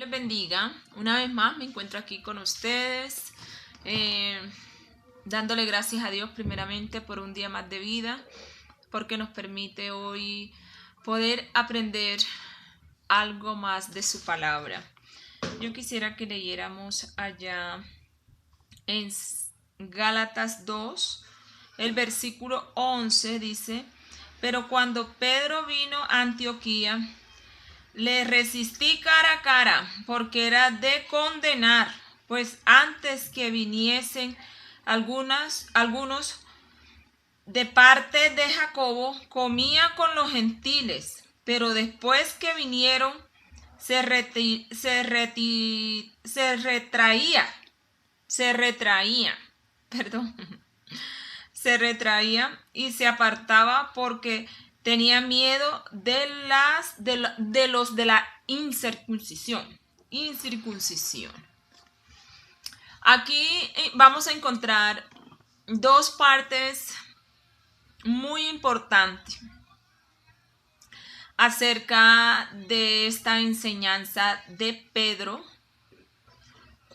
Les bendiga. Una vez más me encuentro aquí con ustedes, dándole gracias a Dios primeramente por un día más de vida, porque nos permite hoy poder aprender algo más de su palabra. Yo quisiera que leyéramos allá en Gálatas 2, el versículo 11 dice: pero cuando Pedro vino a Antioquía, le resistí cara a cara, porque era de condenar, pues antes que viniesen algunos de parte de Jacobo, comía con los gentiles, pero después que vinieron, se retraía, perdón, se retraía y se apartaba porque tenía miedo de los de la incircuncisión. Aquí vamos a encontrar dos partes muy importantes acerca de esta enseñanza de Pedro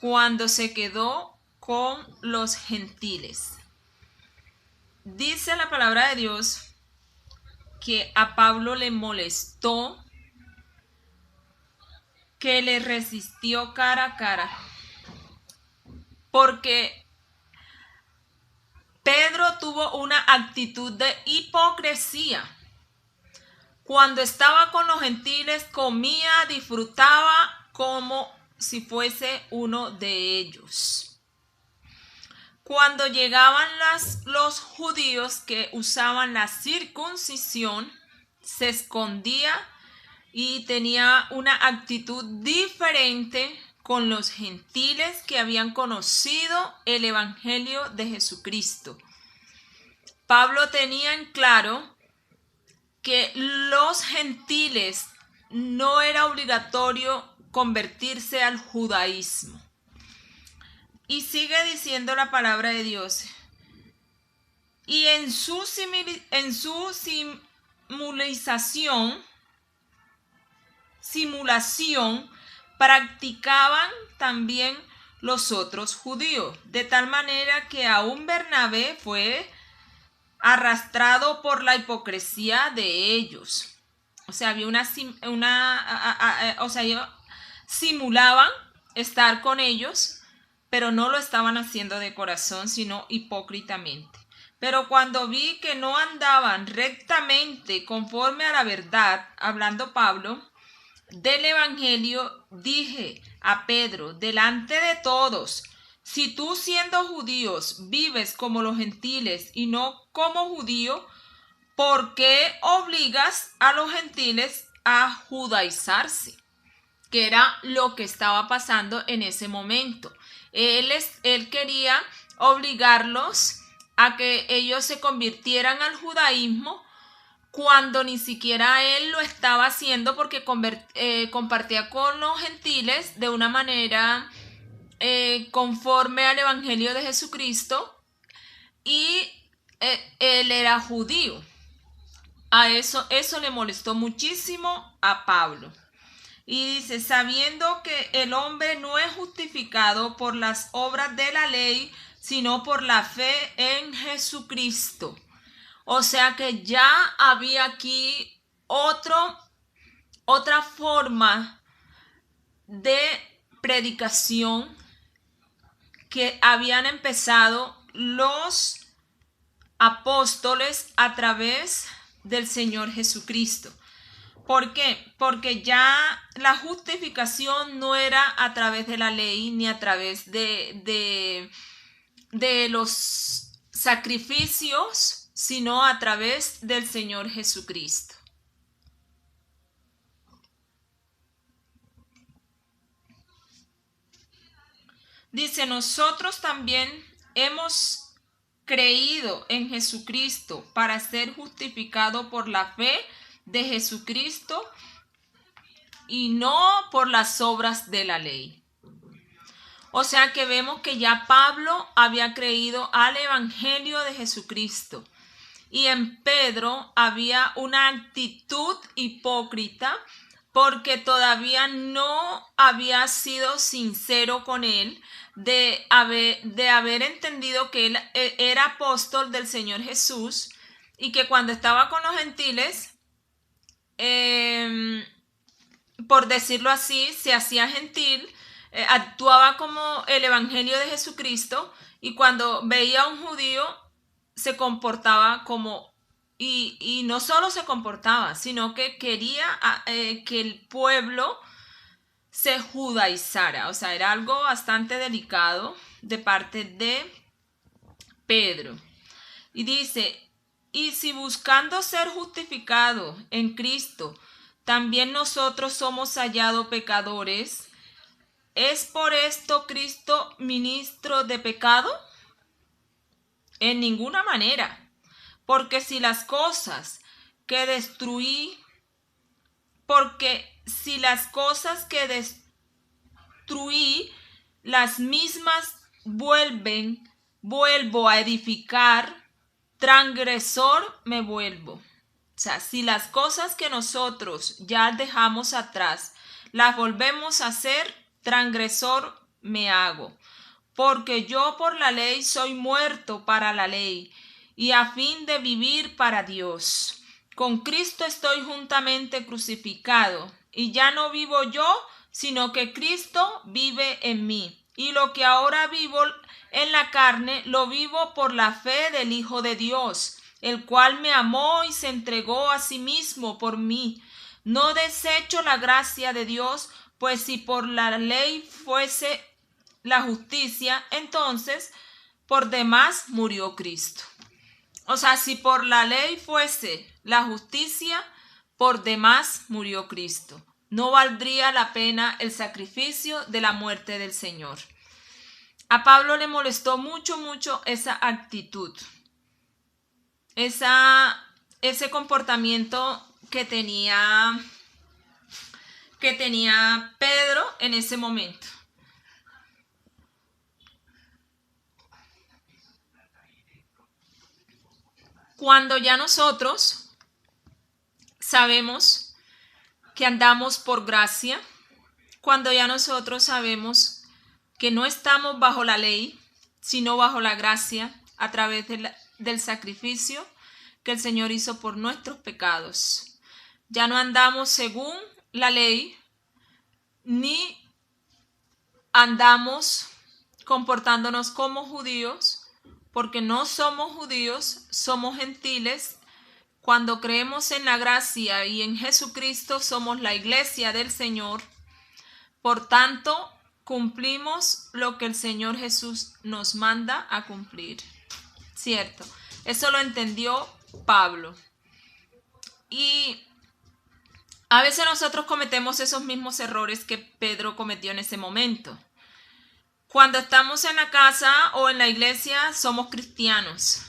cuando se quedó con los gentiles. Dice la palabra de Dios que a Pablo le molestó, que le resistió cara a cara, porque Pedro tuvo una actitud de hipocresía. Cuando estaba con los gentiles, comía, disfrutaba como si fuese uno de ellos. Cuando llegaban los judíos que usaban la circuncisión, se escondía y tenía una actitud diferente con los gentiles que habían conocido el Evangelio de Jesucristo. Pablo tenía en claro que los gentiles no era obligatorio convertirse al judaísmo. Y sigue diciendo la palabra de Dios. Y en su simulación practicaban también los otros judíos, de tal manera que aún Bernabé fue arrastrado por la hipocresía de ellos. O sea, había ellos simulaban estar con ellos, pero no lo estaban haciendo de corazón, sino hipócritamente. Pero cuando vi que no andaban rectamente conforme a la verdad, hablando Pablo del Evangelio, dije a Pedro delante de todos: si tú, siendo judíos, vives como los gentiles y no como judío, ¿por qué obligas a los gentiles a judaizarse? Que era lo que estaba pasando en ese momento. Él quería obligarlos a que ellos se convirtieran al judaísmo cuando ni siquiera él lo estaba haciendo, porque compartía con los gentiles de una manera conforme al Evangelio de Jesucristo, y él era judío. A eso le molestó muchísimo a Pablo. Y dice: sabiendo que el hombre no es justificado por las obras de la ley, sino por la fe en Jesucristo. O sea que ya había aquí otra forma de predicación que habían empezado los apóstoles a través del Señor Jesucristo. ¿Por qué? Porque ya la justificación no era a través de la ley ni a través de los sacrificios, sino a través del Señor Jesucristo. Dice: nosotros también hemos creído en Jesucristo para ser justificado por la fe de Jesucristo y no por las obras de la ley. O sea que vemos que ya Pablo había creído al Evangelio de Jesucristo, y en Pedro había una actitud hipócrita, porque todavía no había sido sincero con él, de haber entendido que él era apóstol del Señor Jesús y que cuando estaba con los gentiles, por decirlo así, se hacía gentil, actuaba como el evangelio de Jesucristo, y cuando veía a un judío se comportaba como, y no solo se comportaba, sino que quería que el pueblo se judaizara. O sea, era algo bastante delicado de parte de Pedro. Y dice, y si buscando ser justificado en Cristo, también nosotros somos hallados pecadores, ¿es por esto Cristo ministro de pecado? En ninguna manera. Porque si las cosas que destruí, las mismas vuelvo a edificar, transgresor me vuelvo. O sea, si las cosas que nosotros ya dejamos atrás las volvemos a hacer, transgresor me hago. Porque yo por la ley soy muerto para la ley, y a fin de vivir para Dios. Con Cristo estoy juntamente crucificado, y ya no vivo yo, sino que Cristo vive en mí. Y lo que ahora vivo en la carne, lo vivo por la fe del Hijo de Dios, el cual me amó y se entregó a sí mismo por mí. No desecho la gracia de Dios, pues si por la ley fuese la justicia, entonces por demás murió Cristo. O sea, si por la ley fuese la justicia, por demás murió Cristo. No valdría la pena el sacrificio de la muerte del Señor. A Pablo le molestó mucho esa actitud, ese comportamiento que tenía Pedro en ese momento. Cuando ya nosotros sabemos que andamos por gracia, cuando ya nosotros sabemos que no estamos bajo la ley, sino bajo la gracia, a través del sacrificio que el Señor hizo por nuestros pecados. Ya no andamos según la ley, ni andamos comportándonos como judíos, porque no somos judíos, somos gentiles. Cuando creemos en la gracia y en Jesucristo, somos la iglesia del Señor. Por tanto, cumplimos lo que el Señor Jesús nos manda a cumplir. ¿Cierto? Eso lo entendió Pablo. Y a veces nosotros cometemos esos mismos errores que Pedro cometió en ese momento. Cuando estamos en la casa o en la iglesia, somos cristianos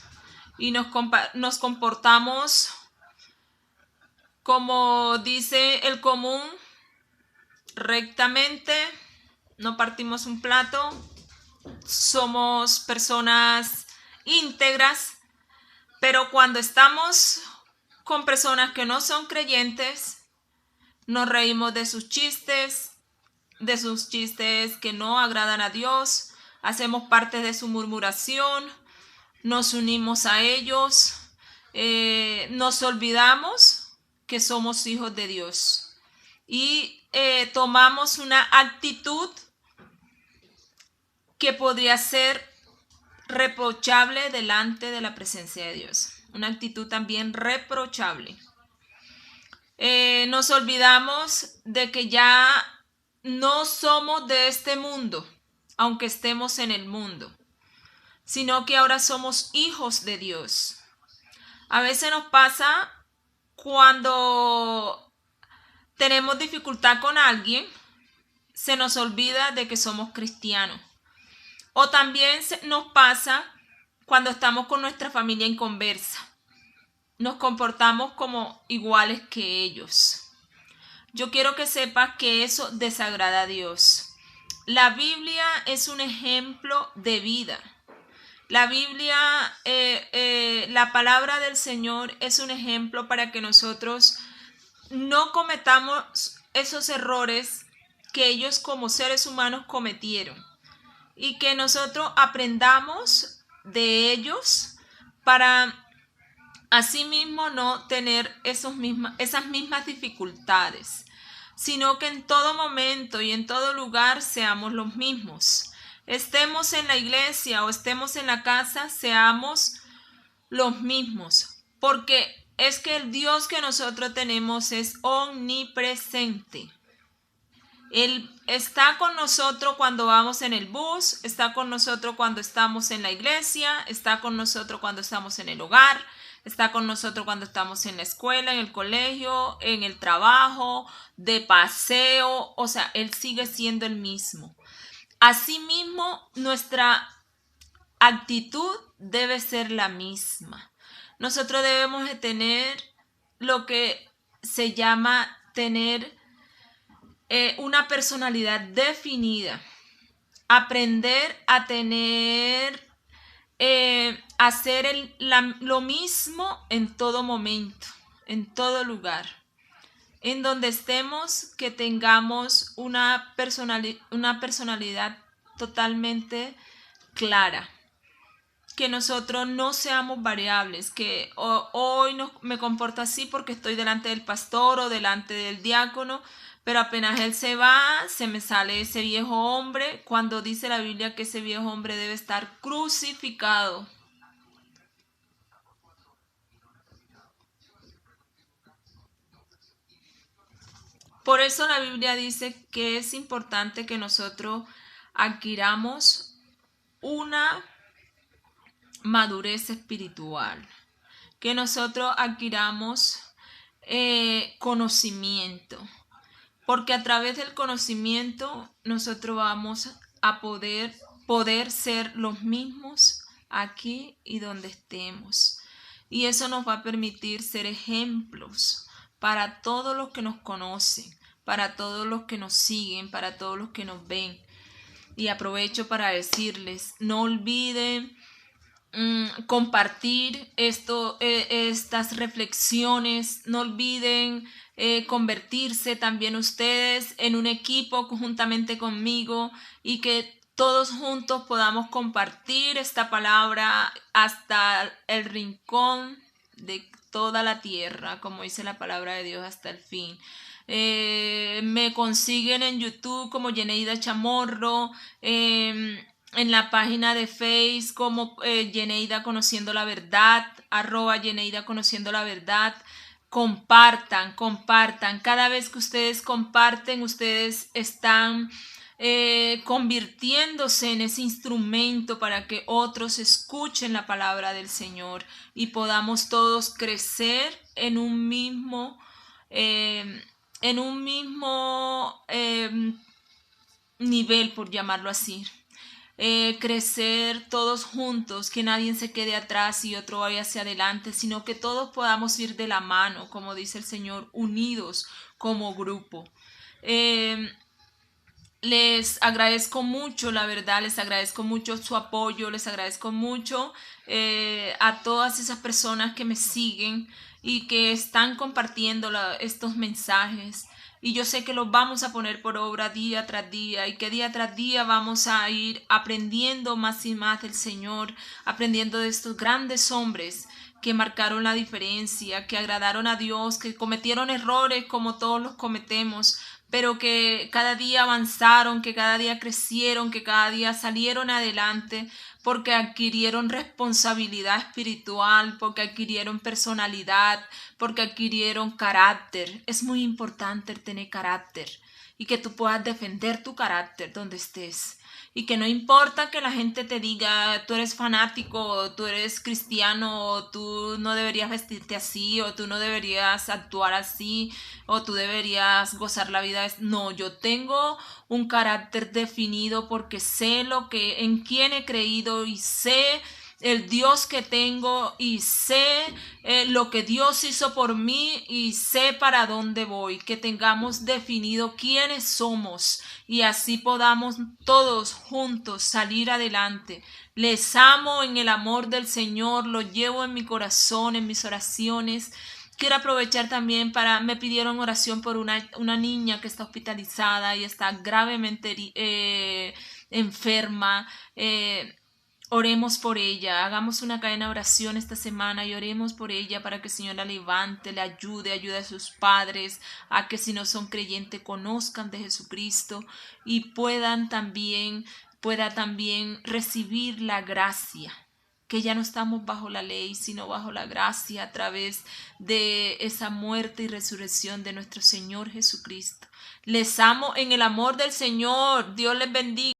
y nos comportamos como dice el común, rectamente, no partimos un plato, somos personas íntegras, pero cuando estamos con personas que no son creyentes, nos reímos de sus chistes que no agradan a Dios, hacemos parte de su murmuración, nos unimos a ellos, nos olvidamos que somos hijos de Dios y tomamos una actitud que podría ser reprochable delante de la presencia de Dios, una actitud también reprochable. Nos olvidamos de que ya no somos de este mundo, aunque estemos en el mundo, sino que ahora somos hijos de Dios. A veces nos pasa cuando tenemos dificultad con alguien, se nos olvida de que somos cristianos. O también nos pasa cuando estamos con nuestra familia inconversa. Nos comportamos como iguales que ellos. Yo quiero que sepas que eso desagrada a Dios. La Biblia es un ejemplo de vida. La Biblia, la palabra del Señor es un ejemplo para que nosotros no cometamos esos errores que ellos como seres humanos cometieron y que nosotros aprendamos de ellos para asimismo no tener esas mismas dificultades, sino que en todo momento y en todo lugar seamos los mismos. Estemos en la iglesia o estemos en la casa, seamos los mismos, porque es que el Dios que nosotros tenemos es omnipresente. Él está con nosotros cuando vamos en el bus, está con nosotros cuando estamos en la iglesia, está con nosotros cuando estamos en el hogar, está con nosotros cuando estamos en la escuela, en el colegio, en el trabajo, de paseo. O sea, Él sigue siendo el mismo. Asimismo, nuestra actitud debe ser la misma. Nosotros debemos de tener lo que se llama tener una personalidad definida, aprender a tener, hacer lo mismo en todo momento, en todo lugar, en donde estemos, que tengamos una personalidad totalmente clara, que nosotros no seamos variables, que hoy no me comporto así porque estoy delante del pastor o delante del diácono, pero apenas él se va, se me sale ese viejo hombre, cuando dice la Biblia que ese viejo hombre debe estar crucificado. Por eso la Biblia dice que es importante que nosotros adquiramos una madurez espiritual, que nosotros adquiramos conocimiento, porque a través del conocimiento nosotros vamos a poder ser los mismos aquí y donde estemos. Y eso nos va a permitir ser ejemplos para todos los que nos conocen, para todos los que nos siguen, para todos los que nos ven. Y aprovecho para decirles, no olviden compartir estas reflexiones, no olviden convertirse también ustedes en un equipo conjuntamente conmigo y que todos juntos podamos compartir esta palabra hasta el rincón de toda la tierra, como dice la palabra de Dios, hasta el fin. Me consiguen en YouTube como Yeneida Chamorro, en la página de Facebook como Yeneida Conociendo la Verdad, @Yeneida Conociendo la Verdad. Compartan. Cada vez que ustedes comparten, ustedes están convirtiéndose en ese instrumento para que otros escuchen la palabra del Señor y podamos todos crecer en un mismo nivel, por llamarlo así. Crecer todos juntos, que nadie se quede atrás y otro vaya hacia adelante, sino que todos podamos ir de la mano, como dice el Señor, unidos como grupo. Les agradezco mucho, la verdad, les agradezco mucho su apoyo, les agradezco mucho a todas esas personas que me siguen y que están compartiendo estos mensajes. Y yo sé que los vamos a poner por obra día tras día y que día tras día vamos a ir aprendiendo más y más del Señor, aprendiendo de estos grandes hombres que marcaron la diferencia, que agradaron a Dios, que cometieron errores como todos los cometemos, pero que cada día avanzaron, que cada día crecieron, que cada día salieron adelante, porque adquirieron responsabilidad espiritual, porque adquirieron personalidad, porque adquirieron carácter. Es muy importante tener carácter y que tú puedas defender tu carácter donde estés. Y que no importa que la gente te diga, tú eres fanático, o tú eres cristiano, o tú no deberías vestirte así, o tú no deberías actuar así, o tú deberías gozar la vida. No, yo tengo un carácter definido porque sé en quién he creído y sé el Dios que tengo y sé lo que Dios hizo por mí y sé para dónde voy, que tengamos definido quiénes somos y así podamos todos juntos salir adelante. Les amo en el amor del Señor, lo llevo en mi corazón, en mis oraciones. Quiero aprovechar también me pidieron oración por una niña que está hospitalizada y está gravemente enferma. Oremos por ella, hagamos una cadena de oración esta semana y oremos por ella para que el Señor la levante, le ayude a sus padres, a que si no son creyentes conozcan de Jesucristo y pueda también recibir la gracia, que ya no estamos bajo la ley, sino bajo la gracia a través de esa muerte y resurrección de nuestro Señor Jesucristo. Les amo en el amor del Señor. Dios les bendiga.